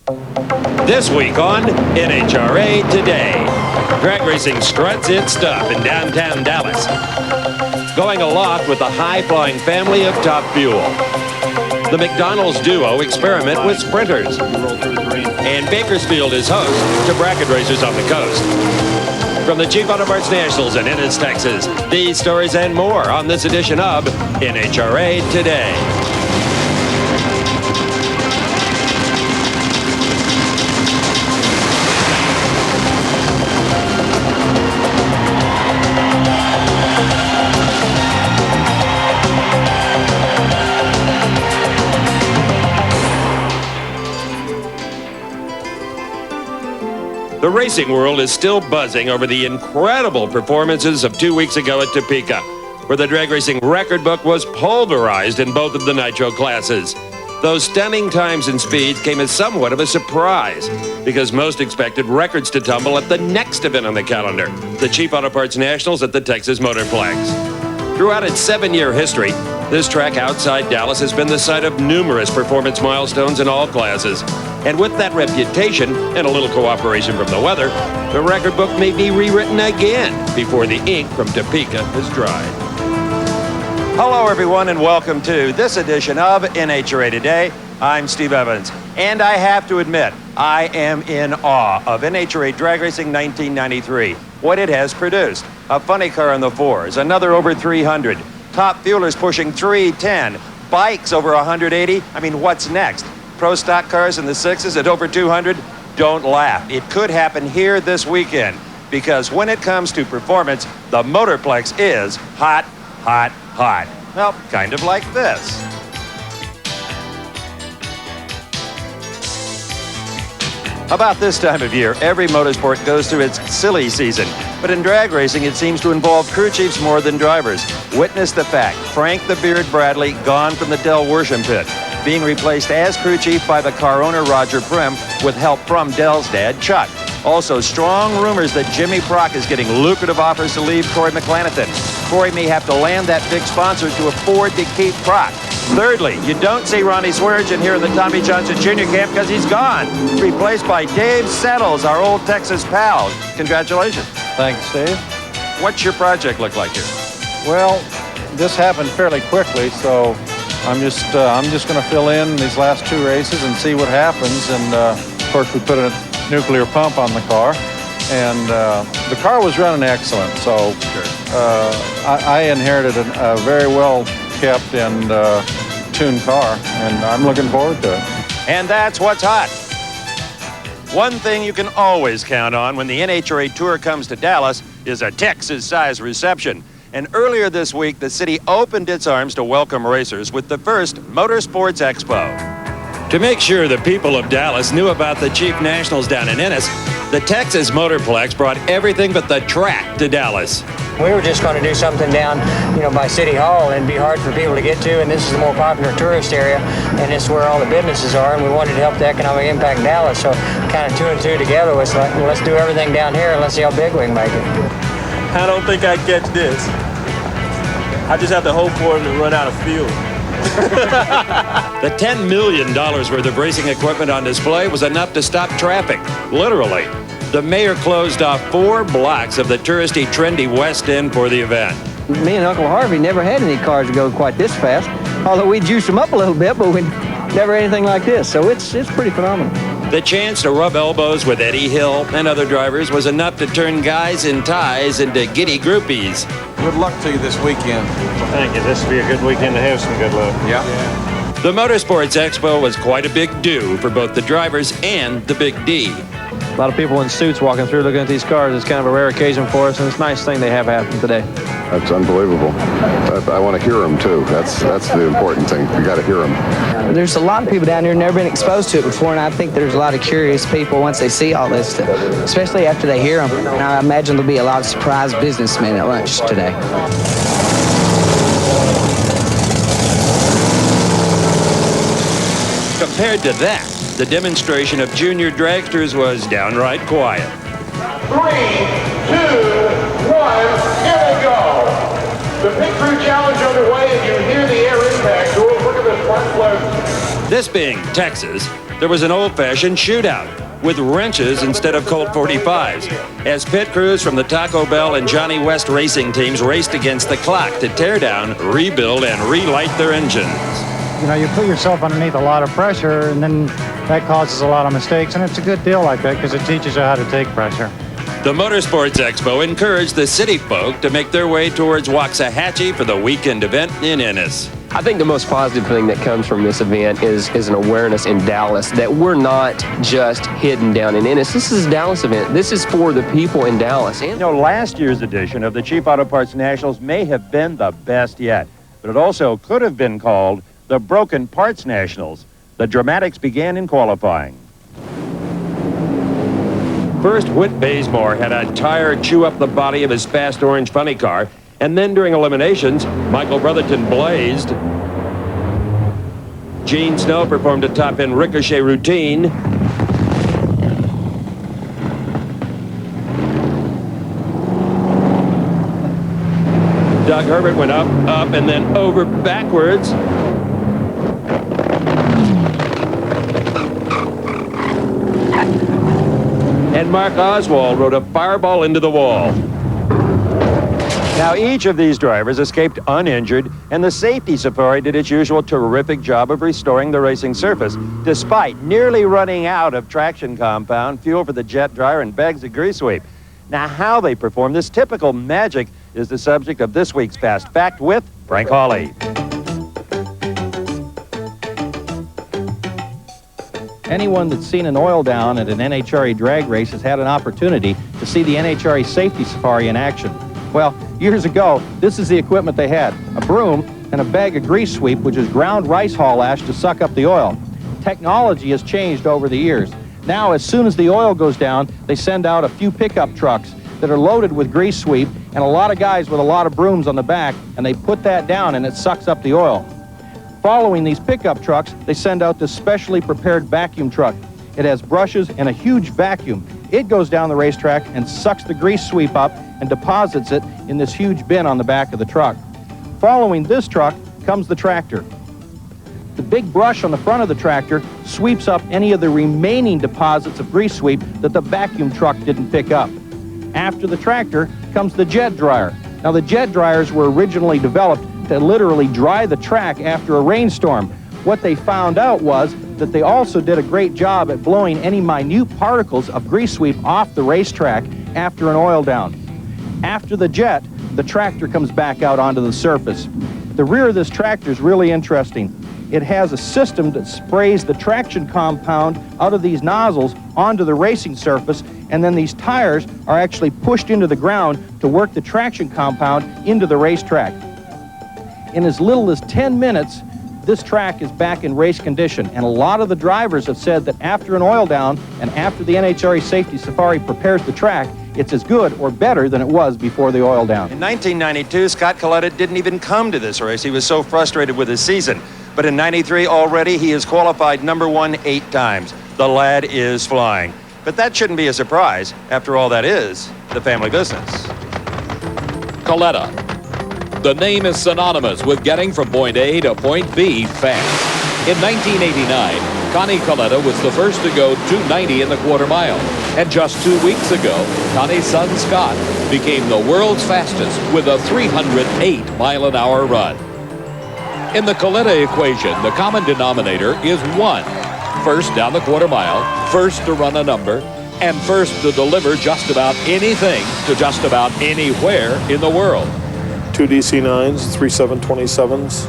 This week on NHRA Today, drag racing struts its stuff in downtown Dallas, going aloft with the high-flying family of Top Fuel. The McDonald's duo experiment with sprinters, and Bakersfield is host to bracket racers on the coast. From the Chief Autoparts Nationals in Ennis, Texas, these stories and more on this edition of NHRA Today. The racing world is still buzzing over the incredible performances of 2 weeks ago at Topeka, where the drag racing record book was pulverized in both of the nitro classes. Those stunning times and speeds came as somewhat of a surprise, because most expected records to tumble at the next event on the calendar, the Chief Autoparts Nationals at the Texas Motorplex. Throughout its 7-year history, this track outside Dallas has been the site of numerous performance milestones in all classes. And with that reputation and a little cooperation from the weather, the record book may be rewritten again before the ink from Topeka has dried. Hello, everyone, and welcome to this edition of NHRA Today. I'm Steve Evans, and I have to admit, I am in awe of NHRA Drag Racing 1993, what it has produced. A funny car in the fours, another over 300, top fuelers pushing 310, bikes over 180. I mean, what's next? Pro stock cars in the sixes at over 200? Don't laugh. It could happen here this weekend, because when it comes to performance, the Motorplex is hot, hot, hot. Well, kind of like this. About this time of year, every motorsport goes through its silly season. But in drag racing, it seems to involve crew chiefs more than drivers. Witness the fact, Frank the Beard Bradley gone from the Del Worsham pit, being replaced as crew chief by the car owner Roger Prim with help from Del's dad, Chuck. Also, strong rumors that Jimmy Prock is getting lucrative offers to leave Corey McClanathan. Corey may have to land that big sponsor to afford to keep Prock. Thirdly, you don't see Ronnie Swearengin here in the Tommy Johnson Jr. camp because he's gone. Replaced by Dave Settles, our old Texas pal. Congratulations. Thanks, Steve. What's your project look like here? Well, this happened fairly quickly, so I'm just going to fill in these last 2 races and see what happens. And of course, we put a nuclear pump on the car, and the car was running excellent. So I inherited a very well kept and tuned car, and I'm looking forward to it. And that's what's hot. One thing you can always count on when the NHRA Tour comes to Dallas is a Texas-sized reception. And earlier this week, the city opened its arms to welcome racers with the first Motorsports Expo. To make sure the people of Dallas knew about the Chief Nationals down in Ennis, the Texas Motorplex brought everything but the track to Dallas. We were just going to do something down, by City Hall, and it'd be hard for people to get to, and this is the more popular tourist area, and it's where all the businesses are, and we wanted to help the economic impact in Dallas, so kind of 2 and 2 together was like, well, let's do everything down here, and let's see how big we can make it. I don't think I'd catch this. I just have to hope for him to run out of fuel. The $10 million worth of racing equipment on display was enough to stop traffic, literally. The mayor closed off 4 blocks of the touristy, trendy West End for the event. Me and Uncle Harvey never had any cars that go quite this fast, although we juiced them up a little bit, but we never anything like this, so it's pretty phenomenal. The chance to rub elbows with Eddie Hill and other drivers was enough to turn guys in ties into giddy groupies. Good luck to you this weekend. Thank you. This will be a good weekend to have some good luck. Yeah. The Motorsports Expo was quite a big do for both the drivers and the Big D. A lot of people in suits walking through looking at these cars. It's kind of a rare occasion for us, and it's a nice thing they have happen today. That's unbelievable. I want to hear them, too. That's the important thing. We got to hear them. There's a lot of people down here who never been exposed to it before, and I think there's a lot of curious people once they see all this, especially after they hear them. And I imagine there'll be a lot of surprise businessmen at lunch today. Compared to that, the demonstration of junior dragsters was downright quiet. 3, 2, 1, here we go. The pit crew challenge underway, and you hear the air impact. Look at this front float. This being Texas, there was an old-fashioned shootout with wrenches instead of Colt 45s, as pit crews from the Taco Bell and Johnny West racing teams raced against the clock to tear down, rebuild, and relight their engines. You know, you put yourself underneath a lot of pressure, and then that causes a lot of mistakes, and it's a good deal like that because it teaches you how to take pressure. The Motorsports Expo encouraged the city folk to make their way towards Waxahachie for the weekend event in Ennis. I think the most positive thing that comes from this event is an awareness in Dallas that we're not just hidden down in Ennis. This is a Dallas event. This is for the people in Dallas. You know, last year's edition of the Cheap Auto Parts Nationals may have been the best yet, but it also could have been called the Broken Parts Nationals. The dramatics began in qualifying. First, Whit Bazemore had a tire chew up the body of his fast orange funny car, and then during eliminations, Michael Brotherton blazed. Gene Snow performed a top-end ricochet routine. Doug Herbert went up, and then over backwards. And Mark Oswald rode a fireball into the wall. Now, each of these drivers escaped uninjured, and the safety safari did its usual terrific job of restoring the racing surface, despite nearly running out of traction compound, fuel for the jet dryer, and bags of grease sweep. Now, how they perform this typical magic is the subject of this week's Fast Fact with Frank Hawley. Anyone that's seen an oil down at an NHRA drag race has had an opportunity to see the NHRA safety safari in action. Well, years ago, this is the equipment they had: a broom and a bag of grease sweep, which is ground rice hull ash to suck up the oil. Technology has changed over the years. Now, as soon as the oil goes down, they send out a few pickup trucks that are loaded with grease sweep and a lot of guys with a lot of brooms on the back, and they put that down and it sucks up the oil. Following these pickup trucks, they send out this specially prepared vacuum truck. It has brushes and a huge vacuum. It goes down the racetrack and sucks the grease sweep up and deposits it in this huge bin on the back of the truck. Following this truck comes the tractor. The big brush on the front of the tractor sweeps up any of the remaining deposits of grease sweep that the vacuum truck didn't pick up. After the tractor comes the jet dryer. Now, the jet dryers were originally developed to literally dry the track after a rainstorm. What they found out was that they also did a great job at blowing any minute particles of grease sweep off the racetrack after an oil down. After the jet, the tractor comes back out onto the surface. The rear of this tractor is really interesting. It has a system that sprays the traction compound out of these nozzles onto the racing surface, and then these tires are actually pushed into the ground to work the traction compound into the racetrack. In as little as 10 minutes, this track is back in race condition, and a lot of the drivers have said that after an oil down and after the NHRA Safety Safari prepares the track, it's as good or better than it was before the oil down. In 1992, Scott Coletta didn't even come to this race. He was so frustrated with his season. But in 93 already, he has qualified number 1 8 times. The lad is flying. But that shouldn't be a surprise. After all, that is the family business. Coletta. The name is synonymous with getting from point A to point B fast. In 1989, Connie Coletta was the first to go 290 in the quarter mile. And just 2 weeks ago, Connie's son Scott became the world's fastest with a 308-mile-an-hour run. In the Coletta equation, the common denominator is 1. First down the quarter mile, first to run a number, and first to deliver just about anything to just about anywhere in the world. 2 DC9s, 3 727s.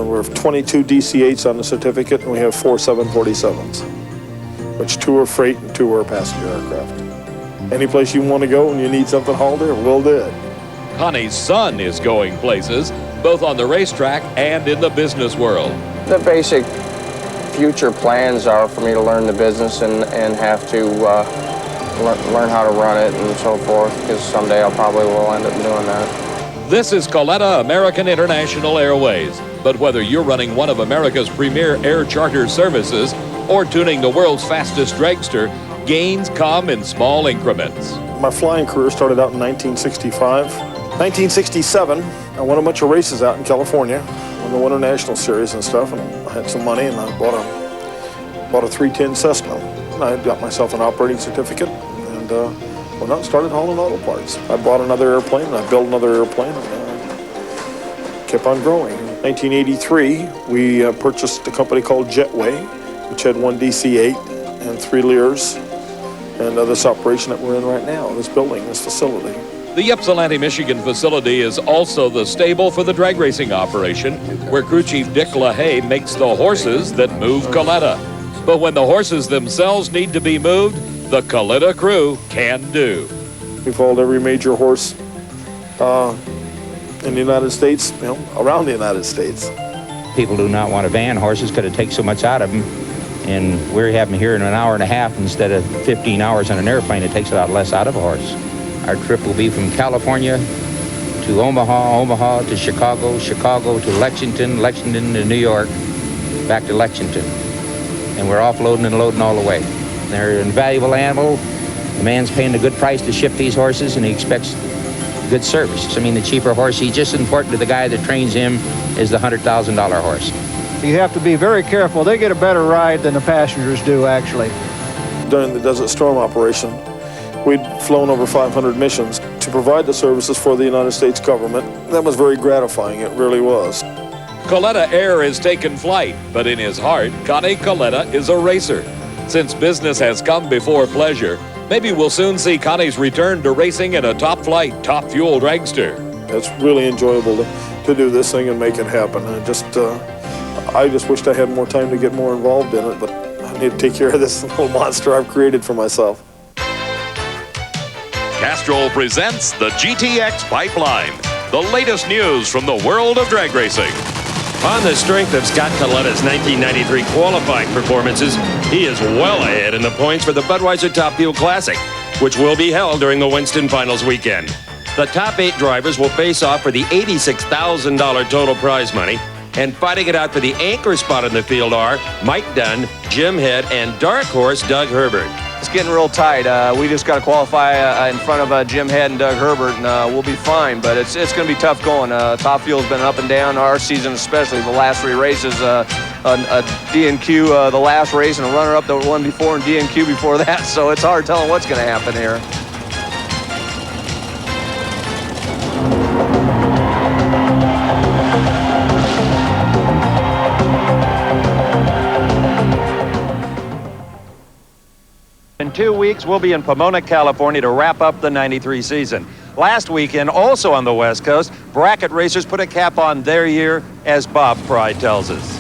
We're 22 DC8s on the certificate, and we have 4 747s, which 2 are freight and 2 are passenger aircraft. Any place you want to go and you need something hauled there, we'll do it. Connie's son is going places, both on the racetrack and in the business world. The basic future plans are for me to learn the business and have to learn how to run it and so forth, because someday I probably will end up doing that. This is Coletta American International Airways. But whether you're running one of America's premier air charter services or tuning the world's fastest dragster, gains come in small increments. My flying career started out in 1965. 1967, I won a bunch of races out in California, won the Winter National Series and stuff, and I had some money and I bought a bought a 310 Cessna. I got myself an operating certificate and went out and started hauling auto parts. I bought another airplane, and I built another airplane, and kept on growing. In 1983, we purchased a company called Jetway, which had one DC-8 and 3 Lears, and this operation that we're in right now, this building, this facility. The Ypsilanti, Michigan facility is also the stable for the drag racing operation, where crew chief Dick LaHaye makes the horses that move Coletta. But when the horses themselves need to be moved, the Coletta crew can do. We've hauled every major horse in the United States, around the United States. People do not want to van horses because it takes so much out of them. And we have them here in an hour and a half instead of 15 hours on an airplane. It takes a lot less out of a horse. Our trip will be from California to Omaha, Omaha to Chicago, Chicago to Lexington, Lexington to New York, back to Lexington. And we're offloading and loading all the way. They're an invaluable animal. The man's paying a good price to ship these horses, and he expects good service. I mean, the cheaper horse, he's just as important to the guy that trains him as the $100,000 horse. You have to be very careful. They get a better ride than the passengers do, actually. During the Desert Storm operation, we'd flown over 500 missions to provide the services for the United States government. That was very gratifying, it really was. Coletta Air has taken flight, but in his heart, Connie Coletta is a racer. Since business has come before pleasure, maybe we'll soon see Connie's return to racing in a top-flight, top-fuel dragster. It's really enjoyable to do this thing and make it happen. I just wished I had more time to get more involved in it, but I need to take care of this little monster I've created for myself. Castrol presents the GTX Pipeline, the latest news from the world of drag racing. On the strength of Scott Coletta's 1993 qualifying performances, he is well ahead in the points for the Budweiser Top Fuel Classic, which will be held during the Winston Finals weekend. The top 8 drivers will face off for the $86,000 total prize money, and fighting it out for the anchor spot in the field are Mike Dunn, Jim Head, and dark horse Doug Herbert. It's getting real tight. We just got to qualify in front of Jim Head and Doug Herbert, and we'll be fine. But it's going to be tough going. Top Fuel's been up and down our season, especially the last 3 races. A D&Q the last race, and a runner-up that won before, and D&Q before that. So it's hard telling what's going to happen here. In 2 weeks, we'll be in Pomona, California to wrap up the 93 season. Last weekend, also on the West Coast, bracket racers put a cap on their year, as Bob Fry tells us.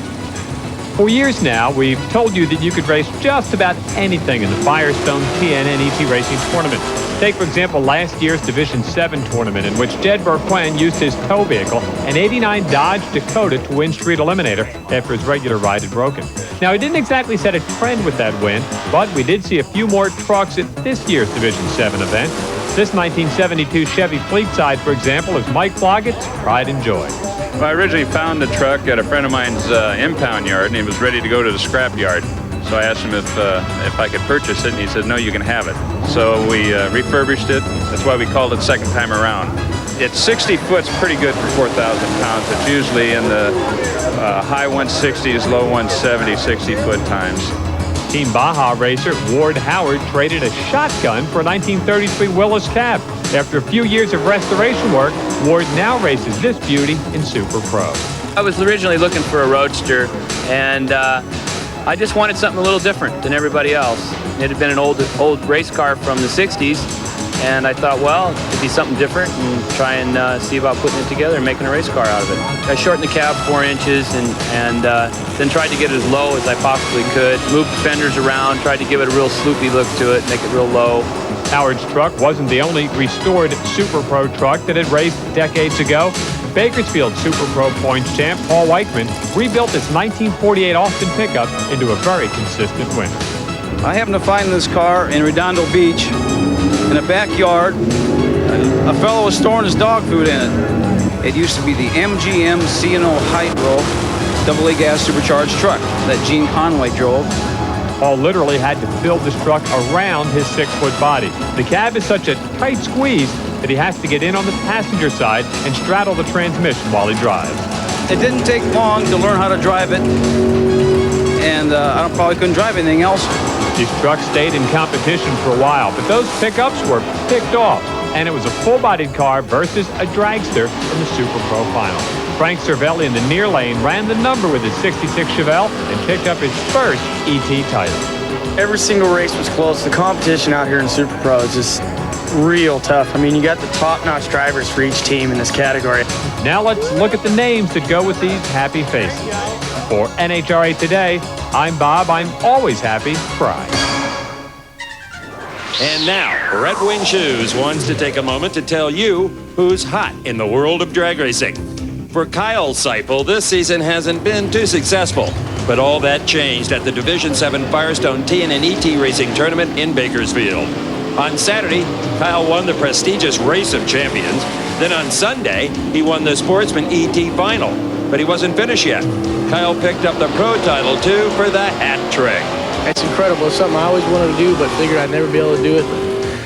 For years now, we've told you that you could race just about anything in the Firestone TNNET Racing Tournament. Take, for example, last year's Division 7 tournament, in which Jed Burquin used his tow vehicle, an '89 Dodge Dakota, to win Street Eliminator after his regular ride had broken. Now, he didn't exactly set a trend with that win, but we did see a few more trucks at this year's Division 7 event. This 1972 Chevy Fleetside, for example, is Mike Floggett's pride and joy. Well, I originally found the truck at a friend of mine's impound yard, and he was ready to go to the scrap yard. So I asked him if I could purchase it, and he said, no, you can have it. So we refurbished it. That's why we called it second time around. It's 60 foot's pretty good for 4,000 pounds. It's usually in the high 160s, low 170, 60-foot times. Team Baja racer Ward Howard traded a shotgun for a 1933 Willis cab. After a few years of restoration work, Ward now races this beauty in Super Pro. I was originally looking for a roadster, and I just wanted something a little different than everybody else. It had been an old race car from the 60s, and I thought, well, it could be something different and try and see about putting it together and making a race car out of it. I shortened the cab 4 inches and then tried to get it as low as I possibly could, moved the fenders around, tried to give it a real sloopy look to it, make it real low. Howard's truck wasn't the only restored Super Pro truck that had raced decades ago. Bakersfield Super Pro points champ Paul Weichman rebuilt this 1948 Austin pickup into a very consistent winner. I happened to find this car in Redondo Beach in a backyard. A fellow was storing his dog food in it. It used to be the MGM C&O Hydro AA gas supercharged truck that Gene Conway drove. Paul literally had to build this truck around his 6-foot body. The cab is such a tight squeeze that he has to get in on the passenger side and straddle the transmission while he drives. It didn't take long to learn how to drive it, and I I probably couldn't drive anything else. These trucks stayed in competition for a while, but those pickups were picked off, and it was a full-bodied car versus a dragster in the Super Pro Final. Frank Cervelli in the near lane ran the number with his 66 Chevelle and picked up his first ET title. Every single race was close. The competition out here in Super Pro is just real tough. I mean, you got the top-notch drivers for each team in this category. Now let's look at the names that go with these happy faces. For NHRA Today, I'm Bob. I'm always happy. Fry. And now, Red Wing Shoes wants to take a moment to tell you who's hot in the world of drag racing. For Kyle Seipel, this season hasn't been too successful, but all that changed at the Division 7 Firestone TNN Racing Tournament in Bakersfield. On Saturday, Kyle won the prestigious Race of Champions. Then on Sunday, he won the Sportsman ET Final, but he wasn't finished yet. Kyle picked up the Pro title, too, for the hat trick. It's incredible. It's something I always wanted to do, but figured I'd never be able to do it.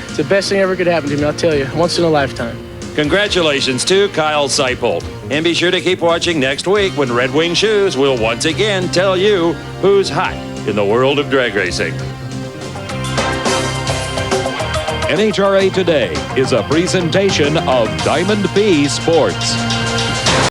It's the best thing ever could happen to me, I'll tell you. Once in a lifetime. Congratulations to Kyle Seipel. And be sure to keep watching next week when Red Wing Shoes will once again tell you who's hot in the world of drag racing. NHRA Today is a presentation of Diamond B Sports.